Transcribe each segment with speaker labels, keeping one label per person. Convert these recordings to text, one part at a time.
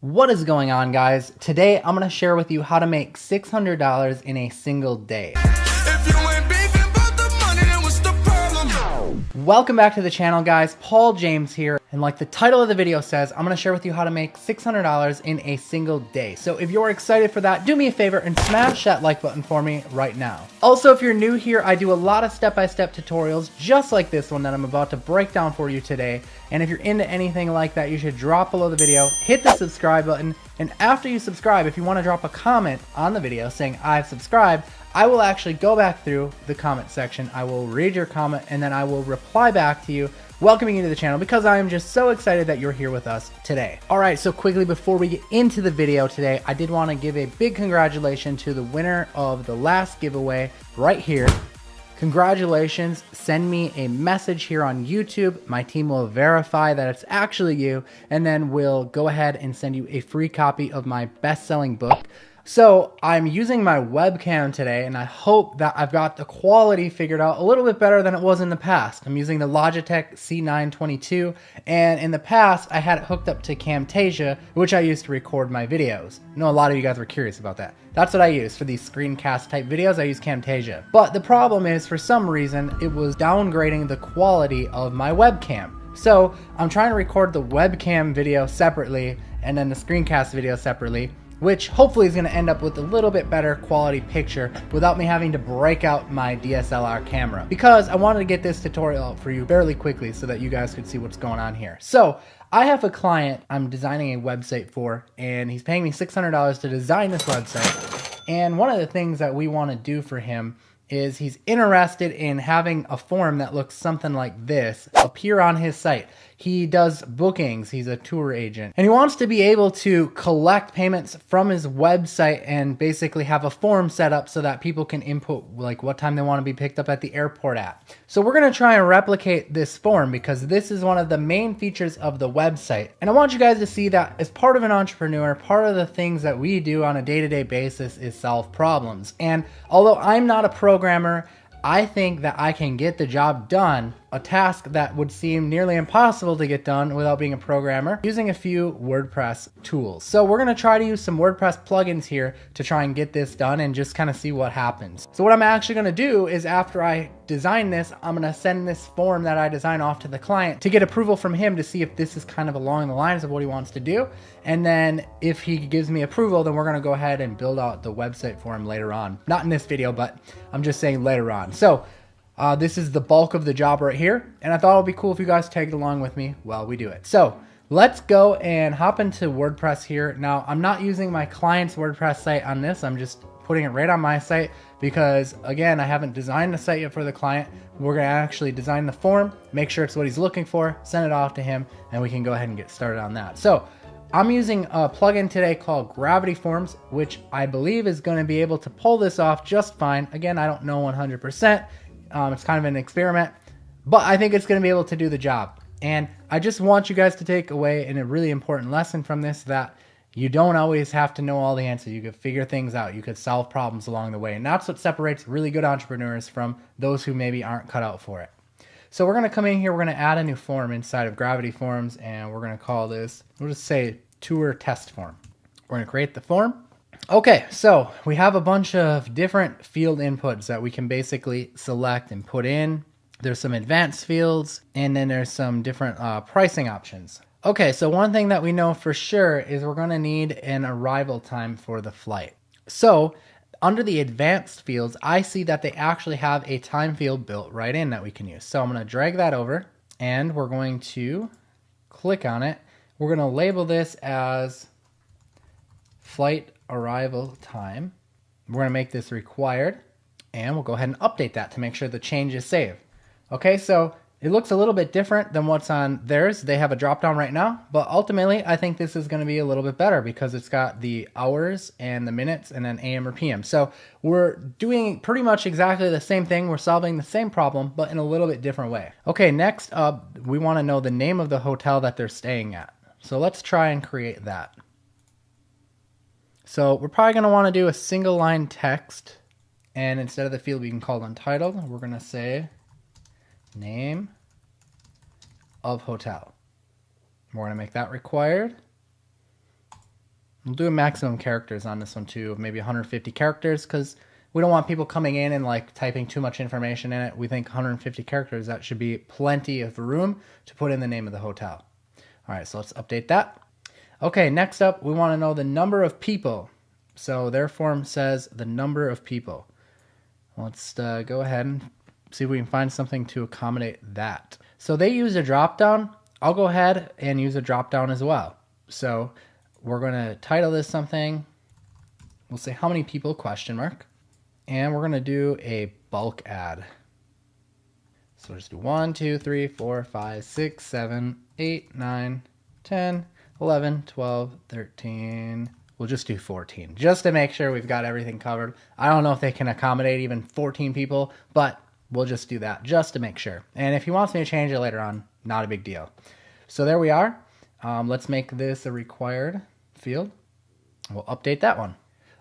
Speaker 1: What is going on, guys? Today I'm going to share with you how to make $600 in a single day. If you ain't beefing about the money, then what's the problem? Welcome back to the channel, guys. Paul James here. And like the title of the video says, I'm going to share with you how to make $600 in a single day. So if you're excited for that, do me a favor and smash that like button for me right now. Also, if you're new here, I do a lot of step-by-step tutorials just like this one that I'm about to break down for you today. And if you're into anything like that, you should drop below the video, hit the subscribe button, and after you subscribe, if you want to drop a comment on the video saying I've subscribed, I will actually go back through the comment section. I will read your comment and then I will reply back to you, welcoming you to the channel because I am just so excited that you're here with us today. All right, so quickly before we get into the video today, I did want to give a big congratulations to the winner of the last giveaway right here. Congratulations, send me a message here on YouTube. My team will verify that it's actually you, and then we'll go ahead and send you a free copy of my best-selling book. So I'm using my webcam today, and I hope that I've got the quality figured out a little bit better than it was in the past. I'm using the Logitech C922, and in the past I had it hooked up to Camtasia, which I used to record my videos. I know a lot of you guys were curious about that. That's what I use for these screencast type videos. I use Camtasia. But the problem is, for some reason, it was downgrading the quality of my webcam. So I'm trying to record the webcam video separately and then the screencast video separately, which hopefully is going to end up with a little bit better quality picture without me having to break out my DSLR camera, because I wanted to get this tutorial out for you fairly quickly so that you guys could see what's going on here. So I have a client I'm designing a website for, and he's paying me $600 to design this website. And one of the things that we want to do for him is he's interested in having a form that looks something like this appear on his site. He does bookings, he's a tour agent, and he wants to be able to collect payments from his website and basically have a form set up so that people can input like what time they want to be picked up at the airport at. So we're going to try and replicate this form because this is one of the main features of the website. And I want you guys to see that as part of an entrepreneur, part of the things that we do on a day-to-day basis is solve problems. And although I'm not a programmer, I think that I can get the job done, a task that would seem nearly impossible to get done without being a programmer, using a few WordPress tools. So we're going to try to use some WordPress plugins here to try and get this done and just kind of see what happens. So what I'm actually going to do is, after I design this, I'm going to send this form that I design off to the client to get approval from him to see if this is kind of along the lines of what he wants to do. And then if he gives me approval, then we're going to go ahead and build out the website for him later on. Not in this video, but I'm just saying later on. So this is the bulk of the job right here, and I thought it would be cool if you guys tagged along with me while we do it. So let's go and hop into WordPress here. Now, I'm not using my client's WordPress site on this. I'm just putting it right on my site because, again, I haven't designed the site yet for the client. We're going to actually design the form, make sure it's what he's looking for, send it off to him, and we can go ahead and get started on that. So I'm using a plugin today called Gravity Forms, which I believe is going to be able to pull this off just fine. Again, I don't know 100%. It's kind of an experiment, but I think it's going to be able to do the job. And I just want you guys to take away a really important lesson from this, that you don't always have to know all the answers. You could figure things out. You could solve problems along the way. And that's what separates really good entrepreneurs from those who maybe aren't cut out for it. So we're going to come in here. We're going to add a new form inside of Gravity Forms, and we're going to call this, we'll just say tour test form. We're going to create the form. Okay, so we have a bunch of different field inputs that we can basically select and put in. There's some advanced fields, and then there's some different pricing options. Okay, so one thing that we know for sure is we're going to need an arrival time for the flight. So under the advanced fields, I see that they actually have a time field built right in that we can use. So I'm going to drag that over, and we're going to click on it. We're going to label this as flight arrival time. We're going to make this required, and we'll go ahead and update that to make sure the change is saved. Okay, so it looks a little bit different than what's on theirs. They have a drop down right now, but ultimately I think this is going to be a little bit better because it's got the hours and the minutes and then AM or PM. So we're doing pretty much exactly the same thing. We're solving the same problem, but in a little bit different way. Okay, next up, we want to know the name of the hotel that they're staying at. So let's try and create that. So we're probably going to want to do a single line text, and instead of the field we can call untitled, we're going to say name of hotel. We're going to make that required. We'll do a maximum characters on this one too, maybe 150 characters, because we don't want people coming in and like typing too much information in it. We think 150 characters, that should be plenty of room to put in the name of the hotel. All right, so let's update that. Okay, next up, we want to know the number of people. So their form says the number of people. Let's go ahead and see if we can find something to accommodate that. So they use a drop-down. I'll go ahead and use a drop-down as well. So we're going to title this something. We'll say how many people, question mark. And we're going to do a bulk ad. So just do 1, 2, 3, 4, 5, 6, 7, 8, 9, 10, 11, 12, 13. We'll just do 14 just to make sure we've got everything covered. I don't know if they can accommodate even 14 people, but we'll just do that just to make sure. And if he wants me to change it later on, not a big deal. So there we are. Let's make this a required field. We'll update that one.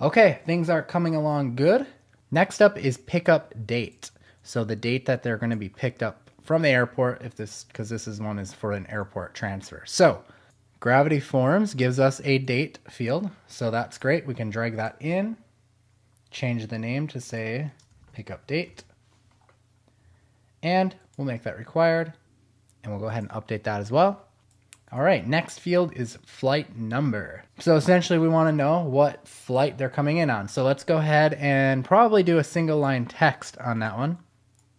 Speaker 1: Okay, things are coming along good. Next up is pickup date. So the date that they're going to be picked up from the airport, because this is one is for an airport transfer. So Gravity Forms gives us a date field, so that's great. We can drag that in, change the name to say pickup date, and we'll make that required, and we'll go ahead and update that as well. All right, next field is flight number. So essentially we want to know what flight they're coming in on. So let's go ahead and probably do a single line text on that one.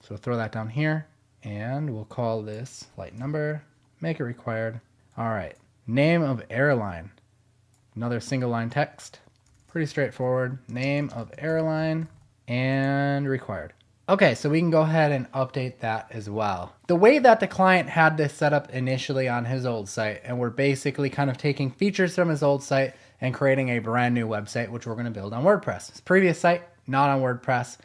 Speaker 1: So throw that down here, and we'll call this flight number, make it required. All right. Name of airline, another single line text, pretty straightforward. Name of airline and required. Okay, so we can go ahead and update that as well. The way that the client had this set up initially on his old site, and we're basically kind of taking features from his old site and creating a brand new website, which we're going to build on WordPress. His previous site, not on WordPress,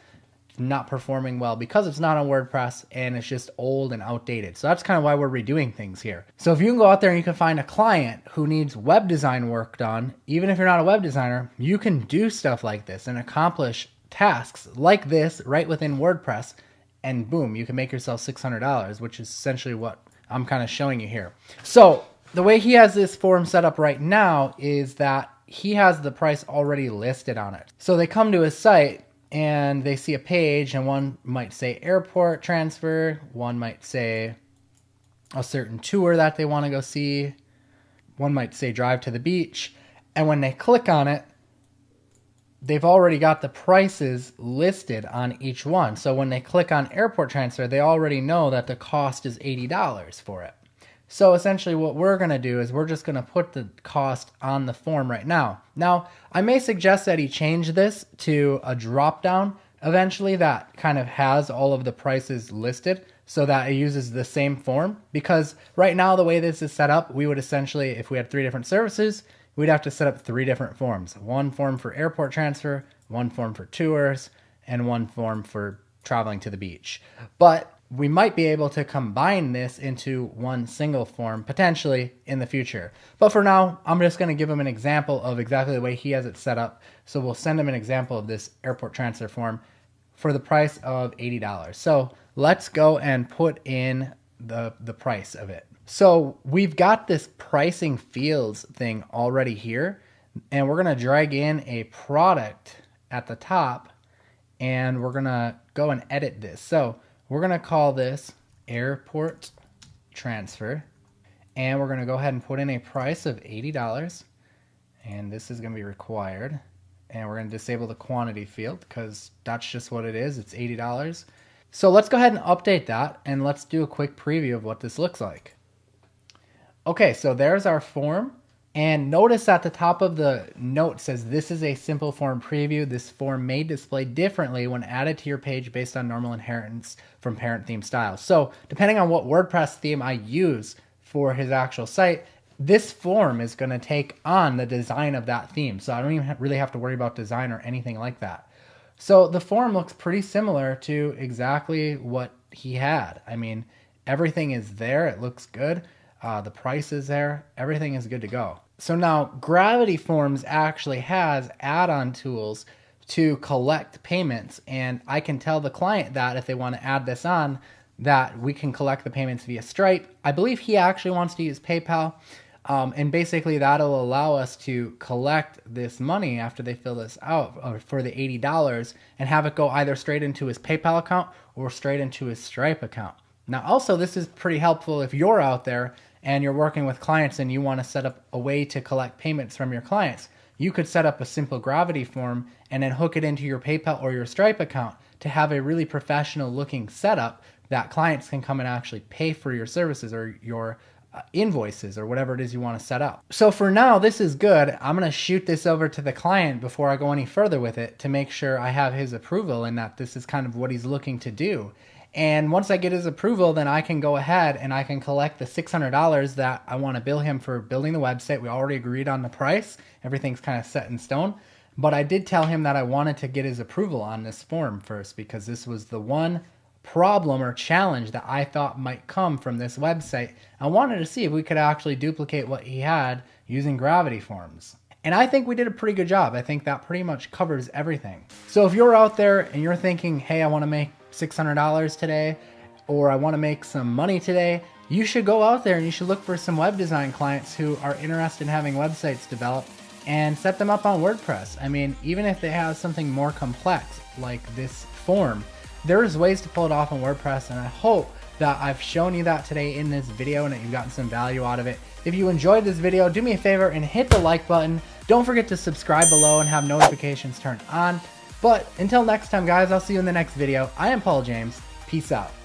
Speaker 1: not performing well because it's not on WordPress and it's just old and outdated. So that's kind of why we're redoing things here. So if you can go out there and you can find a client who needs web design work done, even if you're not a web designer, you can do stuff like this and accomplish tasks like this right within WordPress, and boom, you can make yourself $600, which is essentially what I'm kind of showing you here. So the way he has this form set up right now is that he has the price already listed on it. So they come to his site and they see a page, and one might say airport transfer, one might say a certain tour that they want to go see, one might say drive to the beach, and when they click on it, they've already got the prices listed on each one. So when they click on airport transfer, they already know that the cost is $80 for it. So essentially what we're going to do is we're just going to put the cost on the form right now. Now, I may suggest that he change this to a drop down eventually that kind of has all of the prices listed so that it uses the same form. Because right now, the way this is set up, we would essentially, if we had 3 different services, we'd have to set up 3 different forms. One form for airport transfer, one form for tours, and one form for traveling to the beach. But we might be able to combine this into one single form potentially in the future. But for now, I'm just going to give him an example of exactly the way he has it set up. So we'll send him an example of this airport transfer form for the price of $80. So let's go and put in the price of it. So we've got this pricing fields thing already here, and we're going to drag in a product at the top, and we're going to go and edit this. So we're going to call this airport transfer, and we're going to go ahead and put in a price of $80, and this is going to be required, and we're going to disable the quantity field because that's just what it is. It's $80. So let's go ahead and update that, and let's do a quick preview of what this looks like. Okay, so there's our form, and notice at the top of the note says this is a simple form preview. This form may display differently when added to your page based on normal inheritance from parent theme styles. So depending on what WordPress theme I use for his actual site, this form is going to take on the design of that theme. So I don't even really have to worry about design or anything like that. So the form looks pretty similar to exactly what he had. I mean, everything is there. It looks good. The price is there. Everything is good to go. So now Gravity Forms actually has add-on tools to collect payments, and I can tell the client that if they want to add this on, that we can collect the payments via Stripe. I believe he actually wants to use PayPal. And basically that'll allow us to collect this money after they fill this out for the $80 and have it go either straight into his PayPal account or straight into his Stripe account. Now, also, this is pretty helpful if you're out there and you're working with clients and you want to set up a way to collect payments from your clients. You could set up a simple Gravity form and then hook it into your PayPal or your Stripe account to have a really professional looking setup that clients can come and actually pay for your services or your invoices or whatever it is you want to set up. So for now, this is good. I'm going to shoot this over to the client before I go any further with it to make sure I have his approval and that this is kind of what he's looking to do. And once I get his approval, then I can go ahead and I can collect the $600 that I want to bill him for building the website. We already agreed on the price. Everything's kind of set in stone. But I did tell him that I wanted to get his approval on this form first because this was the one problem or challenge that I thought might come from this website. I wanted to see if we could actually duplicate what he had using Gravity forms. And I think we did a pretty good job. I think that pretty much covers everything. So if you're out there and you're thinking, hey, I want to make $600 today, or I want to make some money today, you should go out there and you should look for some web design clients who are interested in having websites developed and set them up on WordPress. I mean, even if they have something more complex like this form, there's ways to pull it off on WordPress, and I hope that I've shown you that today in this video and that you've gotten some value out of it. If you enjoyed this video, do me a favor and hit the like button. Don't forget to subscribe below and have notifications turned on. But until next time, guys, I'll see you in the next video. I am Paul James. Peace out.